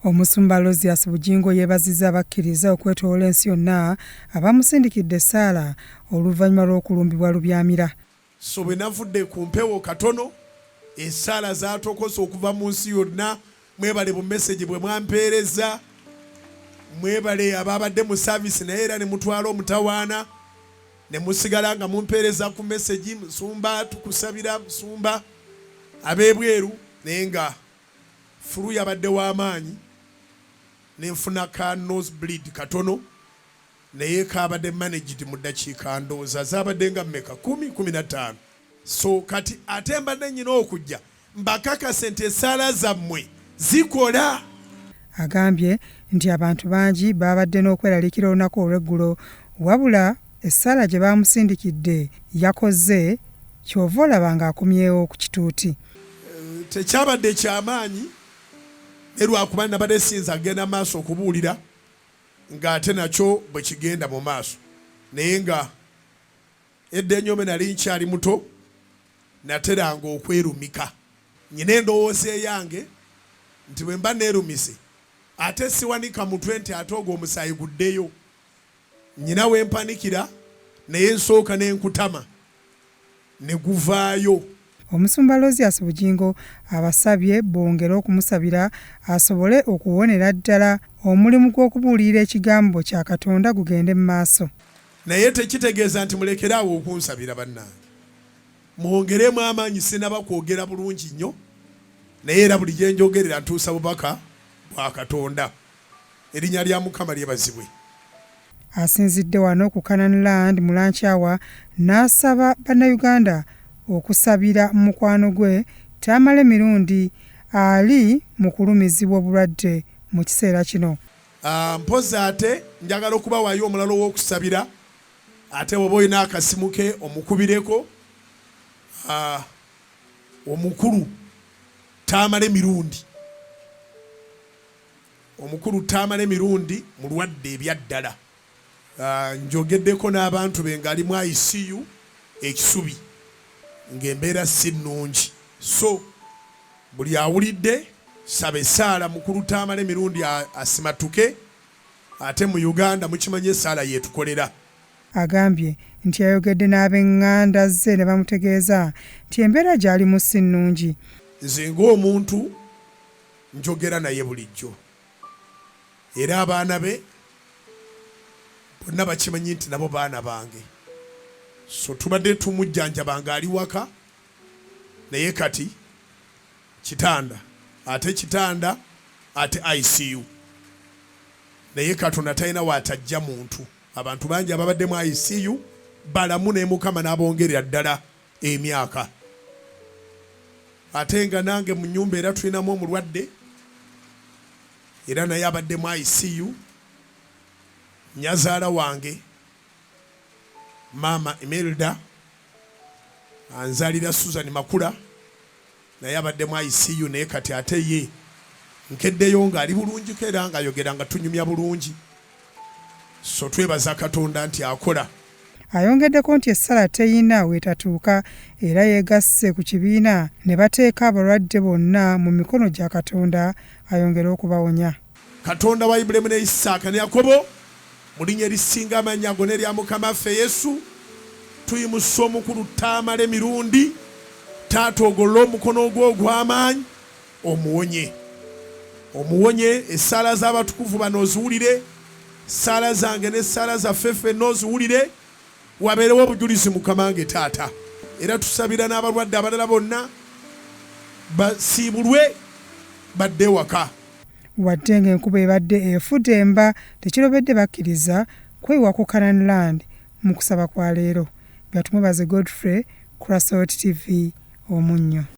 Omusumba Bujjingo yeebazizza abakkiriza okwetoola ensi yonna abamusindikidde essaala oluvannyuma lw'okulumbibwa lubyamira. So bwe navudde ku mpewo katono essaala zaatokosa okuva mu nsi yonna. Mwebale bu message bwe mwampeereza, mwebale ababadde mu service naye era ne mutwala omutawaana ne musigala nga mumpeereza ku message. Musumba tukusabira, Musumba ab'ebweru, naye nga fulu yabadde w'amaanyi nenfuna ka nose bleed katono naye kabadde managed mu ddakiika ndowooza zaabadde nga mmeka 10-15. So kati ate mbadde nnyina okujja mbakakase nti essaala zammwe zikola. Agambye nti abantu bangi babadde n'okweraliikira olunaku olw'eggulo wabula essaala gye bamusindikidde yakoze kyova olaba ng'akomyewo ku kituuti. Tekyabadde kyamaanyi ne lwakuba nabadde sinza agenda maaso okubuulira ng'ate nakyo bwe kigenda mu maaso naye nga edda ennyome nali nkyali muto nateranga okwerumika. Nyina endowooza eyange nti bwe mba neerumise ate siwanika mutwe nti ate ogwo omusaayi guddeyo. Nyina we mpanikira naye nsooka n'enkutama ne guvaayo. Omusumba Bujjingo abasabye bongere okumusabira asobole okuwonera ddala omulimu gw'okubuulira ekigambo kya Katonda gugende mu maaso. Naye tekitegeeza nti mulekeraawo okunsabira bannange. Mwongeremu amaanyi, sinaba kwogera bulungi nnyo naye era buli gye njogerera ntuusa bubaka bwa Katonda. Erinnya lya Mukama lyebazibwe. Asinzidde wano ku Canaan Land mu Lankyawa n'asaba bannayuganda okusabira mukwano gwe tamale mirundi ali mu kulumizibwa obulwadde mu kiseera kino. Mpozi ate njagala okubawaayo omulalo w'okusabira ate bw'oba olina akasimu ke omukubireko omukulu tamale mirundi. Omukulu tamale mirundi mulwadde ebyaddala. Njogeddeko n'abantu be ngali mu ICU ekisubi ng'embeera si nnungi. So buli awulidde saba essaala mukulu tamale mirundi asimatuke ate mu Uganda mukimanyi essaala yeetukolera. Agambye nti ayogedde n'ab'eŋŋanda ze ne bamutegeeza nti embeera gy'alimu si nnungi. Nze ng'omuntu njogera naye bulijjo era abaana be bonna bakimanyi nti nabo baana bange. So tubadde tumujjanjaba ng'ali waka naye kati kitanda ate ICU naye Katonda talina waatajja muntu. Abantu bangi ababadde mu ICU balamu ne Mukama n'abongerera ddala emyaka. Ate nga nange mu nnyumba era tulinamu omulwadde era naye abadde mu ICU. Nyazaala wange Mama Imelda anzalira Susan Makula naye abadde mu ICU naye kati ate ye nkeddeyo ng'ali bulungi era ng'ayogera nga tunyumya bulungi. So twebaza Katonda nti akola. Ayongeddeko nti essala teyina weetatuuka era yeegasse ku kibiina ne bateeka abalwadde bonna mu mikono gya Katonda ayongere okubawonya. Katonda wa Ibulayimu ne Isaaka ne Yakobo mu linnya erisinga amannya ago n'erya Mukama waffe Yesu tuyimusa omukulu tamale mirundi. Taata ogolola omukono gwo ogw'amaanyi omuwonye essaala z'abatukuvu bano oziwulire, essaala zange n'essaala zaffe ffenna oziwulire, wabeerewo obujulizi Mukama nge Taata. Era tusabira n'abalwadde abalala bonna basiibulwe badde waka. Wadde ng'enkuba ebadde efudde emba tekirobedde bakkiriza kwewa ku Canaan Land mu kusaba kwa leero. Byatumubaze Godfrey, Crossroads TV, Omunnyo.